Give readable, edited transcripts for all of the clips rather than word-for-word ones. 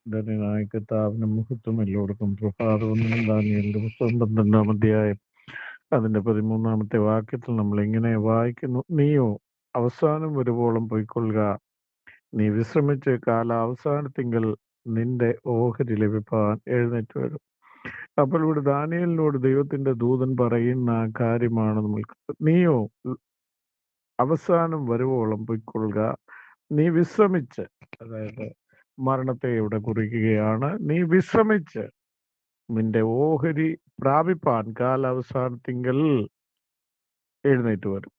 ധന്യനായ കർത്താവിന് മഹത്വം എല്ലാവർക്കും പ്രഭാതവന്ദനം. ദാനിയേലിന്റെ പുസ്തകം 12-ാം അധ്യായം അതിന്റെ 13-ാമത്തെ വാക്യത്തിൽ നമ്മൾ ഇങ്ങനെ വായിക്കുന്നു: നീയോ അവസാനം വരുവോളം പൊയ്ക്കൊള്ളുക, നീ വിശ്രമിച്ച് കാലാവസാനത്തിങ്കൽ നിന്റെ ഓഹരി ലഭിപ്പാൻ എഴുന്നേറ്റ് വരും. അപ്പോൾ ഇവിടെ ദാനിയേലിനോട് ദൈവത്തിന്റെ ദൂതൻ പറയുന്ന കാര്യമാണ് നീയോ അവസാനം വരുവോളം പൊയ്ക്കൊള്ളുക, നീ വിശ്രമിച്ച്, അതായത് മരണത്തെ ഇവിടെ കുറിക്കുകയാണ്, നീ വിശ്രമിച്ച് നിന്റെ ഓഹരി പ്രാപിപ്പാൻ കാലാവസാനത്തിങ്കൽ എഴുന്നേറ്റ് വരും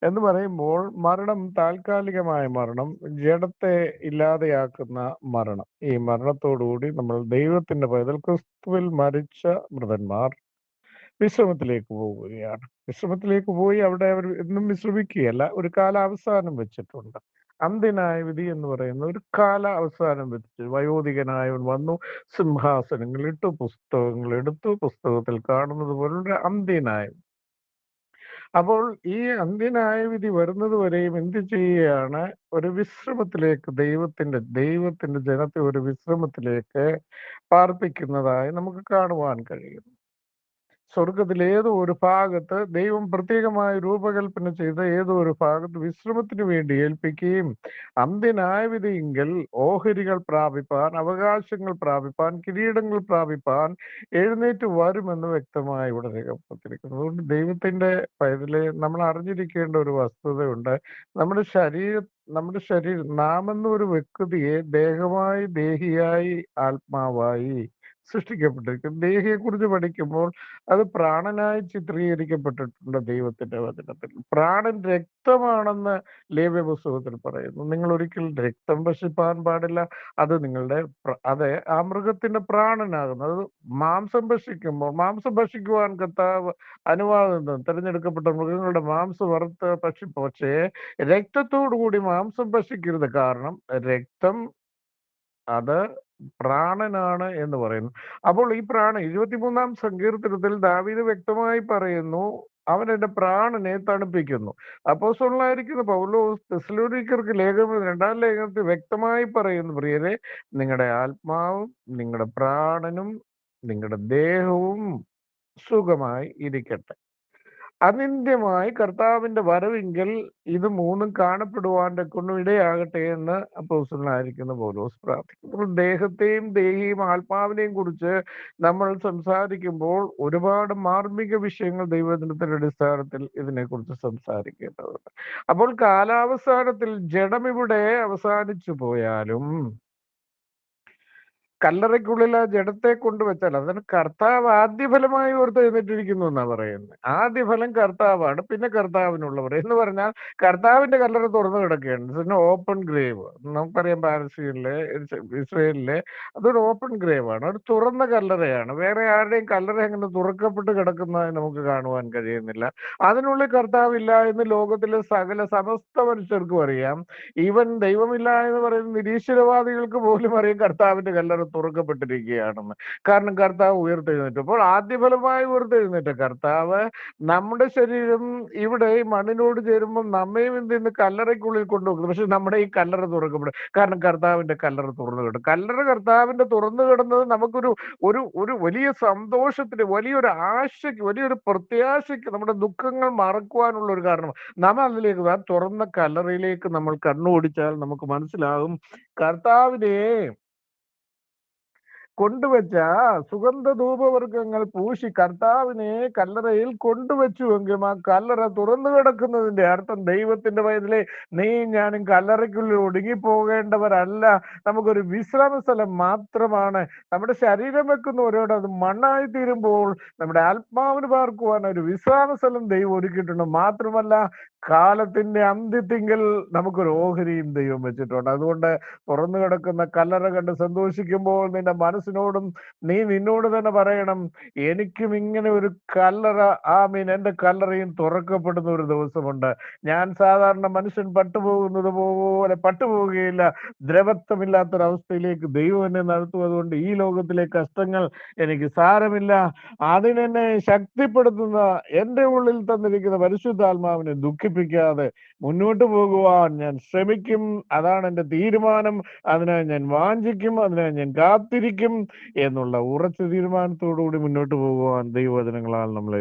എന്ന് പറയുമ്പോൾ മരണം താൽക്കാലികമായ മരണം, ജഡത്തെ ഇല്ലാതെയാക്കുന്ന മരണം. ഈ മരണത്തോടുകൂടി നമ്മൾ ദൈവത്തിന്റെ പൈതൽ ക്രിസ്തുവിൽ മരിച്ച മൃതന്മാർ വിശ്രമത്തിലേക്ക് പോവുകയാണ്. വിശ്രമത്തിലേക്ക് പോയി അവിടെ അവർ എന്നും വിശ്രമിക്കുകയല്ല, ഒരു കാലാവസാനം വെച്ചിട്ടുണ്ട്. അന്ത്യന്യായവിധി എന്ന് പറയുന്ന ഒരു കാലാവസാനം വെച്ച് വയോധികനായവൻ വന്നു, സിംഹാസനങ്ങളിട്ടു, പുസ്തകങ്ങൾ എടുത്തു, പുസ്തകത്തിൽ കാണുന്നത് പോലുള്ള അന്ത്യന്യായവിധി. അപ്പോൾ ഈ അന്ത്യന്യായവിധി വരുന്നത് വരെയും എന്ത് ചെയ്യുകയാണ്? ഒരു വിശ്രമത്തിലേക്ക് ദൈവത്തിന്റെ ജനത്തെ ഒരു വിശ്രമത്തിലേക്ക് പാർപ്പിക്കുന്നതായി നമുക്ക് കാണുവാൻ കഴിയും. സ്വർഗത്തിൽ ഏതോ ഒരു ഭാഗത്ത് ദൈവം പ്രത്യേകമായി രൂപകൽപ്പന ചെയ്ത ഏതോ ഒരു ഭാഗത്ത് വിശ്രമത്തിന് വേണ്ടി ഏൽപ്പിക്കുകയും അന്ത്യന്യായവിധിയെങ്കിൽ ഓഹരികൾ പ്രാപിപ്പാൻ, അവകാശങ്ങൾ പ്രാപിപ്പാൻ, കിരീടങ്ങൾ പ്രാപിപ്പാൻ എഴുന്നേറ്റ് വരുമെന്ന് വ്യക്തമായി ഇവിടെ രേഖപ്പെടുത്തിയിരിക്കുന്നു. അതുകൊണ്ട് ദൈവത്തിന്റെ പൈതലെ നമ്മൾ അറിഞ്ഞിരിക്കേണ്ട ഒരു വസ്തുതയുണ്ട്. നമ്മുടെ ശരീരം നാം എന്നൊരു വ്യക്തിയെ ദേഹമായി, ദേഹിയായി, ആത്മാവായി സൃഷ്ടിക്കപ്പെട്ടിരിക്കും. ദേഹിയെ കുറിച്ച് പഠിക്കുമ്പോൾ അത് പ്രാണനായി ചിത്രീകരിക്കപ്പെട്ടിട്ടുണ്ട് ദൈവത്തിന്റെ വചനത്തിൽ. പ്രാണൻ രക്തമാണെന്ന് ലേവ്യ പുസ്തകത്തിൽ പറയുന്നു. നിങ്ങൾ ഒരിക്കലും രക്തം ഭക്ഷിപ്പാൻ പാടില്ല, അത് നിങ്ങളുടെ അതെ ആ മൃഗത്തിന്റെ പ്രാണനാകുന്നു. അത് മാംസം ഭക്ഷിക്കുവാൻ കർത്താവ് അനുവാദം തിരഞ്ഞെടുക്കപ്പെട്ട മൃഗങ്ങളുടെ മാംസം വറുത്ത് പക്ഷേ രക്തത്തോടു കൂടി മാംസം ഭക്ഷിക്കരുത്. കാരണം രക്തം അത് പ്രാണനാണ് എന്ന് പറയുന്നു. അപ്പോൾ ഈ പ്രാണൻ 23-ാം സങ്കീർത്തനത്തിൽ ദാവീദ് വ്യക്തമായി പറയുന്നു, അവൻ എന്റെ പ്രാണനെ തണുപ്പിക്കുന്നു. അപ്പോസ്തലനായിരിക്കുന്ന പൗലോസ് തെസ്സലോനിക്കർക്ക് ലേഖനം 2-ാം ലേഖനത്തിൽ വ്യക്തമായി പറയുന്നു, പ്രിയരെ, നിങ്ങളുടെ ആത്മാവും നിങ്ങളുടെ പ്രാണനും നിങ്ങളുടെ ദേഹവും സുഖമായി ഇരിക്കട്ടെ. അനിന്ത്യമായി കർത്താവിന്റെ വരവെങ്കിൽ ഇത് മൂന്നും കാണപ്പെടുവാൻ്റെ കൊണ്ടും ഇടയാകട്ടെ എന്ന് അപ്പോസ്തലനായിരിക്കുന്ന പൗലോസ് പ്രാർത്ഥിക്കുന്നു. ദേഹത്തെയും ദേഹിയും ആത്മാവിനെയും കുറിച്ച് നമ്മൾ സംസാരിക്കുമ്പോൾ ഒരുപാട് മാർമിക വിഷയങ്ങൾ ദൈവദിനത്തിന്റെ അടിസ്ഥാനത്തിൽ ഇതിനെക്കുറിച്ച് സംസാരിക്കേണ്ടതുണ്ട്. അപ്പോൾ കാലാവസാനത്തിൽ ജഡം ഇവിടെ അവസാനിച്ചു പോയാലും കല്ലറയ്ക്കുള്ളിൽ ആ ജഡത്തെ കൊണ്ടുവച്ചാൽ അതിന് കർത്താവ് ആദ്യഫലമായി ഓർത്തെഴുന്നേറ്റിരിക്കുന്നു എന്നാ പറയുന്നത്. ആദ്യഫലം കർത്താവാണ്, പിന്നെ കർത്താവിനുള്ളവർ എന്ന് പറഞ്ഞാൽ കർത്താവിന്റെ കല്ലറ തുറന്നു കിടക്കുകയാണ്. പിന്നെ ഓപ്പൺ ഗ്രേവ് നമുക്കറിയാം, പാലസ്തീനിലെ ഇസ്രയേലിലെ അതൊരു ഓപ്പൺ ഗ്രേവ് ആണ്, ഒരു തുറന്ന കല്ലറയാണ്. വേറെ ആരുടെയും കല്ലറ അങ്ങനെ തുറക്കപ്പെട്ട് കിടക്കുന്നതായി നമുക്ക് കാണുവാൻ കഴിയുന്നില്ല. അതിനുള്ളിൽ കർത്താവില്ല എന്ന് ലോകത്തിലെ സമസ്ത മനുഷ്യർക്കും അറിയാം. ഈവൻ ദൈവമില്ല എന്ന് പറയുന്ന നിരീശ്വരവാദികൾക്ക് പോലും അറിയാം കർത്താവിന്റെ കല്ലറ തുറക്കപ്പെട്ടിരിക്കുകയാണെന്ന്. കാരണം കർത്താവ് ഉയർത്തെഴുന്നേറ്റു. അപ്പോൾ ആദ്യഫലമായി ഉയർത്തെഴുന്നേറ്റ കർത്താവ് നമ്മുടെ ശരീരം ഇവിടെ ഈ മണ്ണിനോട് ചേരുമ്പോൾ നമ്മയും ഇന്ന് കല്ലറയ്ക്കുള്ളിൽ കൊണ്ടുപോകുന്നു. പക്ഷെ നമ്മുടെ ഈ കല്ലറ തുറക്കപ്പെടും. കാരണം കർത്താവിന്റെ കല്ലറ തുറന്നു കിട്ടും. കർത്താവിന്റെ തുറന്നു കിടന്നത് നമുക്കൊരു ഒരു ഒരു വലിയ സന്തോഷത്തിന്, വലിയൊരു ആശയ്ക്ക്, വലിയൊരു പ്രത്യാശയ്ക്ക്, നമ്മുടെ ദുഃഖങ്ങൾ മറക്കുവാനുള്ള ഒരു കാരണം. നമ്മൾ അതിലേക്ക് ആ തുറന്ന കല്ലറയിലേക്ക് നമ്മൾ കണ്ണോടിച്ചാൽ നമുക്ക് മനസ്സിലാകും, കർത്താവിനെ കൊണ്ടുവച്ച സുഗന്ധ ധൂപവർഗങ്ങൾ പൂശി കർത്താവിനെ കല്ലറയിൽ കൊണ്ടുവച്ചുവെങ്കിലും ആ കല്ലറ തുറന്നു കിടക്കുന്നതിന്റെ അർത്ഥം ദൈവത്തിന്റെ വയതിലെ നീ ഞാനും കല്ലറയ്ക്കുള്ളിൽ ഒടുങ്ങിപ്പോകേണ്ടവരല്ല. നമുക്കൊരു വിശ്രമ സ്ഥലം മാത്രമാണ്. നമ്മുടെ ശരീരം വെക്കുന്നവരോട് അത് മണ്ണായി തീരുമ്പോൾ നമ്മുടെ ആത്മാവിന് പാർക്കുവാൻ ഒരു വിശ്രാമ സ്ഥലം ദൈവം ഒരുക്കിയിട്ടുണ്ട്. മാത്രമല്ല കാലത്തിന്റെ അന്ത്യത്തിങ്കിൽ നമുക്കൊരു ഓഹരിയും ദൈവം വെച്ചിട്ടുണ്ട്. അതുകൊണ്ട് തുറന്നു കിടക്കുന്ന കല്ലറ കണ്ട് സന്തോഷിക്കുമ്പോൾ നിന്റെ മനസ്സിനോടും നീ നിന്നോട് തന്നെ പറയണം, എനിക്കും ഇങ്ങനെ ഒരു കല്ലറ, എന്റെ കല്ലറയും തുറക്കപ്പെടുന്ന ഒരു ദിവസമുണ്ട്. ഞാൻ സാധാരണ മനുഷ്യൻ പട്ടുപോകുന്നത് പോലെ പട്ടുപോവുകയില്ല. ദ്രവത്വമില്ലാത്തൊരവസ്ഥയിലേക്ക് ദൈവം എന്നെ നടത്തും. അതുകൊണ്ട് ഈ ലോകത്തിലെ കഷ്ടങ്ങൾ എനിക്ക് സാരമില്ല. അതിനെന്നെ ശക്തിപ്പെടുത്തുന്ന എന്റെ ഉള്ളിൽ തന്നിരിക്കുന്ന പരിശുദ്ധാത്മാവിനെ അവസാനിപ്പിക്കാതെ മുന്നോട്ട് പോകുവാൻ ഞാൻ ശ്രമിക്കും. അതാണ് എൻ്റെ തീരുമാനം. അതിനായി ഞാൻ വാഞ്ചിക്കും, അതിനായി ഞാൻ കാത്തിരിക്കും എന്നുള്ള ഉറച്ച തീരുമാനത്തോടു കൂടി മുന്നോട്ട് പോകുവാൻ ദൈവവചനങ്ങളാൽ നമ്മളെ